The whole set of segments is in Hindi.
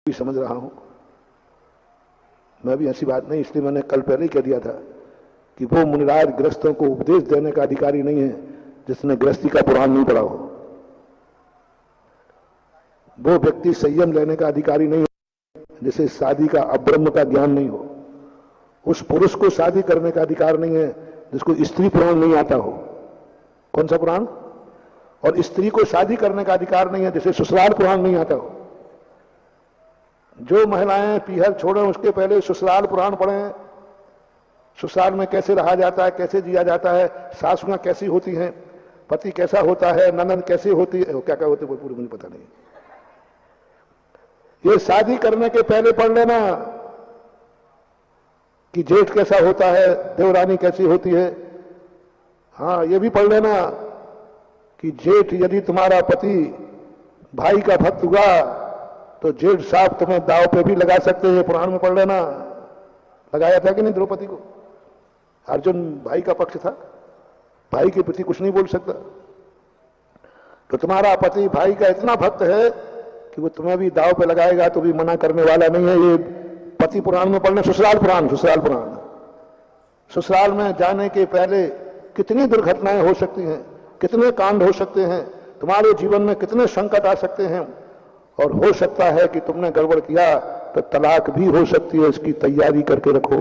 भी समझ रहा हूं। मैं भी ऐसी बात नहीं, इसलिए मैंने कल पहले ही कह दिया था कि वो मुनिराज गृहस्थों को उपदेश देने का अधिकारी नहीं है जिसने गृहस्थी का पुराण नहीं पढ़ा हो। वो व्यक्ति संयम लेने का अधिकारी नहीं है जिसे शादी का अब्रह्म का ज्ञान नहीं हो। उस पुरुष को शादी करने का अधिकार नहीं है जिसको स्त्री पुराण नहीं आता हो। कौन सा पुराण? और स्त्री को शादी करने का अधिकार नहीं है जिसे ससुराल पुराण नहीं आता हो। जो महिलाएं पीहर छोड़े उसके पहले ससुराल पुराण पढ़ें। ससुराल में कैसे रहा जाता है, कैसे जिया जाता है, सासुआं कैसी होती हैं, पति कैसा होता है, ननद कैसी होती है, क्या क्या होते वो पूरी मुझे पता नहीं। ये शादी करने के पहले पढ़ लेना कि जेठ कैसा होता है, देवरानी कैसी होती है। हाँ, ये भी पढ़ लेना कि जेठ यदि तुम्हारा पति भाई का भक्त हुआ तो जेठ साहब तुम्हें दाव पे भी लगा सकते हैं। पुराण में पढ़ लेना। लगाया था कि नहीं द्रौपदी को? अर्जुन भाई का पक्ष था, भाई के प्रति कुछ नहीं बोल सकता। तो तुम्हारा पति भाई का इतना भक्त है कि वो तुम्हें भी दाव पे लगाएगा तो भी मना करने वाला नहीं है। ये पति पुराण में पढ़ना। ससुराल पुराण, ससुराल पुराण। ससुराल में जाने के पहले कितनी दुर्घटनाएं हो सकती हैं, कितने कांड हो सकते हैं, तुम्हारे जीवन में कितने संकट आ सकते हैं, और हो सकता है कि तुमने गड़बड़ किया तो तलाक भी हो सकती है। इसकी तैयारी करके रखो।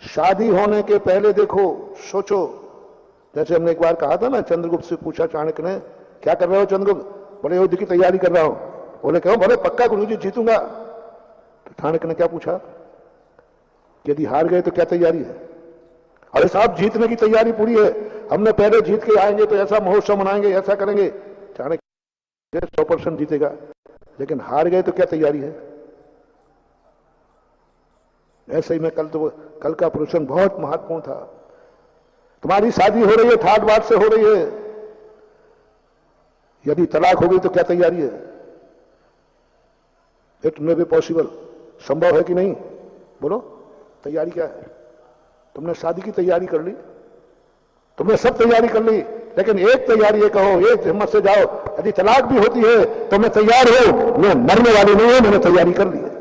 शादी होने के पहले देखो, सोचो। जैसे हमने एक बार कहा था ना, चंद्रगुप्त से पूछा चाणक्य ने, क्या कर रहे हो चंद्रगुप्त? बड़े युद्ध की तैयारी कर रहा हूं। बोले क्यों? बोले पक्का गुरुजी जीतूंगा। तो चाणक्य ने क्या पूछा? यदि हार गए तो क्या तैयारी है? अरे साहब, जीतने की तैयारी पूरी है, हमने पहले जीत के आएंगे तो ऐसा महोत्सव मनाएंगे, ऐसा करेंगे। चाणक्य 100% जीतेगा, लेकिन हार गए तो क्या तैयारी है? ऐसे ही मैं कल का प्रवचन बहुत महत्वपूर्ण था। तुम्हारी शादी हो रही है, ठाट बाट से हो रही है, यदि तलाक हो गई तो क्या तैयारी है? इट मे बी पॉसिबल, संभव है कि नहीं? बोलो, तैयारी क्या है? तुमने शादी की तैयारी कर ली, तुमने सब तैयारी कर ली, लेकिन एक तैयारी ये कहो, एक हिम्मत से जाओ, यदि तलाक भी होती है तो मैं तैयार हूं, मैं मरने वाली नहीं हूं, मैंने तैयारी कर ली है।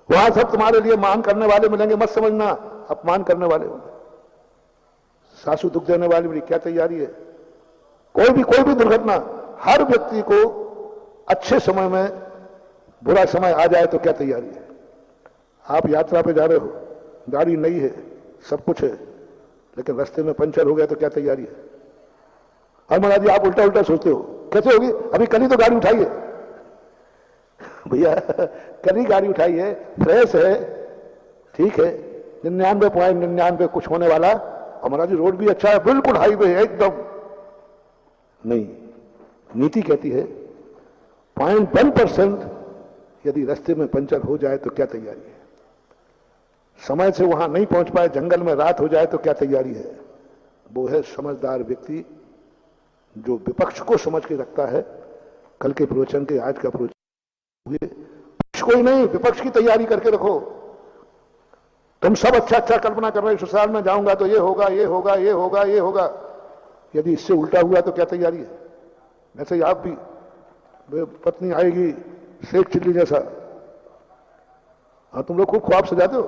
वहां सब तुम्हारे लिए मान करने वाले मिलेंगे, मत समझना अपमान करने वाले होंगे। सासू दुख देने वाली मिली, क्या तैयारी है? कोई भी दुर्घटना, हर व्यक्ति को अच्छे समय में बुरा समय आ जाए तो क्या तैयारी है? आप यात्रा पे जा रहे हो, गाड़ी नई है, सब कुछ है, लेकिन रास्ते में पंचर हो गया तो क्या तैयारी है? और महाराज जी आप उल्टा उल्टा सोचते हो, कैसे होगी? अभी कल ही तो गाड़ी उठाई है भैया, कल ही गाड़ी उठाई है, फ्रेश है, ठीक है, 99.99 कुछ होने वाला। और महाराज जी रोड भी अच्छा है, बिल्कुल हाईवे है एकदम। नहीं, नीति कहती है 0.1% यदि रास्ते में पंचर हो जाए तो क्या तैयारी है? समय से वहां नहीं पहुंच पाए, जंगल में रात हो जाए तो क्या तैयारी है? वो है समझदार व्यक्ति जो विपक्ष को समझ के रखता है। कल के प्रवचन के आज का प्रवचन पक्ष कोई नहीं, विपक्ष की तैयारी करके रखो। तुम सब अच्छा कल्पना कर रहे हो, ससुराल में जाऊंगा तो ये होगा, ये होगा, ये होगा, ये होगा। यदि इससे उल्टा हुआ तो क्या तैयारी है? वैसे ही आप भी, पत्नी आएगी शेख चिल्ली जैसा, हाँ तुम लोग खूब ख्वाब सजाते हो,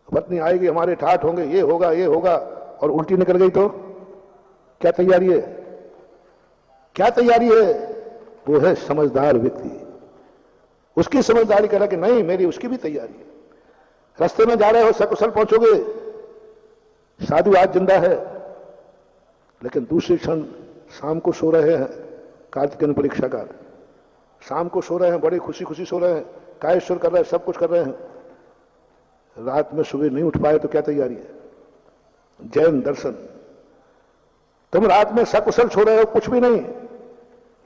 पत्नी आएगी, हमारे ठाठ होंगे, ये होगा, ये होगा, और उल्टी निकल गई तो क्या तैयारी है? क्या तैयारी है? वो है समझदार व्यक्ति। उसकी समझदारी कह रहा कि नहीं, मेरी उसकी भी तैयारी है। रास्ते में जा रहे हो, सकुशल पहुंचोगे, साधु आज जिंदा है, लेकिन दूसरे क्षण शाम को सो रहे हैं, कार्तिकेय परीक्षा काल, शाम को सो रहे हैं, बड़ी खुशी खुशी सो रहे हैं, कायेश्वर कर रहे हैं, सब कुछ कर रहे हैं, रात में सुबह नहीं उठ पाए तो क्या तैयारी है? जैन दर्शन। तुम रात में सकुशल सो रहे हो, कुछ भी नहीं,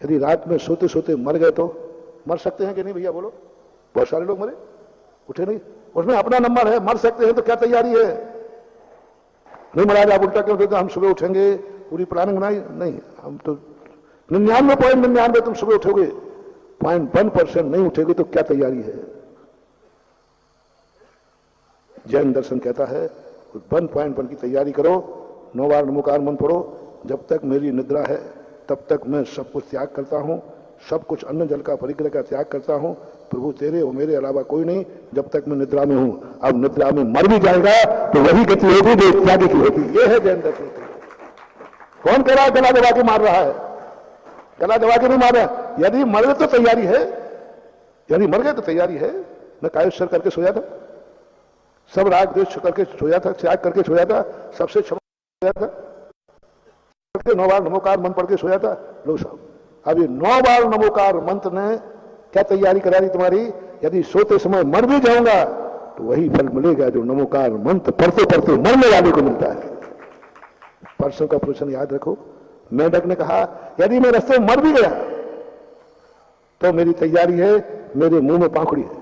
यदि रात में सोते सोते मर गए तो मर सकते हैं कि नहीं भैया? बोलो, बहुत सारे लोग मरे, उठे नहीं, उसमें अपना नंबर है, मर सकते हैं तो क्या तैयारी है? नहीं महाराज आप उल्टा क्यों देते? हम सुबह उठेंगे, पूरी प्लानिंग बनाई। नहीं, हम तो 99.99 तुम सुबह उठोगे, 0.1% नहीं उठेगी तो क्या तैयारी है? जैन दर्शन कहता है 1.1 की तैयारी करो, 9 बार नमोकार मंत्र पढ़ो, जब तक मेरी निद्रा है तब तक मैं सब कुछ त्याग करता हूं, सब कुछ अन्न जल का परिग्रह का त्याग करता हूं। प्रभु तेरे और मेरे अलावा कोई नहीं, जब तक मैं निद्रा में हूं। अब निद्रा में मर भी जाएगा तो वही गति होगी जो त्यागी की होगी। ये है जैन दर्शन। कौन कह रहा है गला दबा के मार रहा है? गला दबा के नहीं मार रहा। यदि मर गए तो तैयारी है, यदि मर गए तो तैयारी है। मैं कायोत्सर्ग करके सोया था, सब राग द्वेष करके सोया था, त्याग करके सोया था, सबसे क्षमा सोया था, 9 बार नमोकार मंत्र पढ़ के सोया था। लो साहब, अब ये 9 बार नमोकार मंत्र ने क्या तैयारी करा दी तुम्हारी? यदि सोते समय मर भी जाऊंगा तो वही फल मिलेगा जो नमोकार मंत्र पढ़ते पढ़ते मरने वाले को मिलता है। परसों का प्रश्न याद रखो। मेंढक ने कहा यदि मैं रास्ते में मर भी गया तो मेरी तैयारी है, मेरे मुंह में पाखुड़ी है,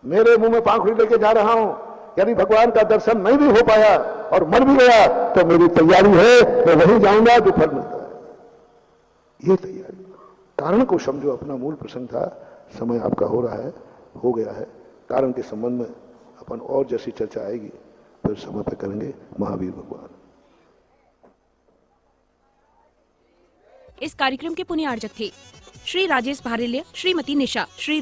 मेरे मुंह में पाखुड़ी लेके जा रहा हूं। यदि भगवान का दर्शन नहीं भी हो पाया और मर भी गया तो मेरी तैयारी है, मैं वहीं जाऊंगा जो फल मिलता है। ये तैयारी। कारण को समझो, अपना मूल प्रसंग था। समय आपका हो रहा है, हो गया है। कारण के संबंध में अपन और जैसी चर्चा आएगी फिर समय पर करेंगे। महावीर भगवान। इस कार्यक्रम के पुण्यार्जक थे श्री राजेश भारेल्य, श्रीमती निशा, श्री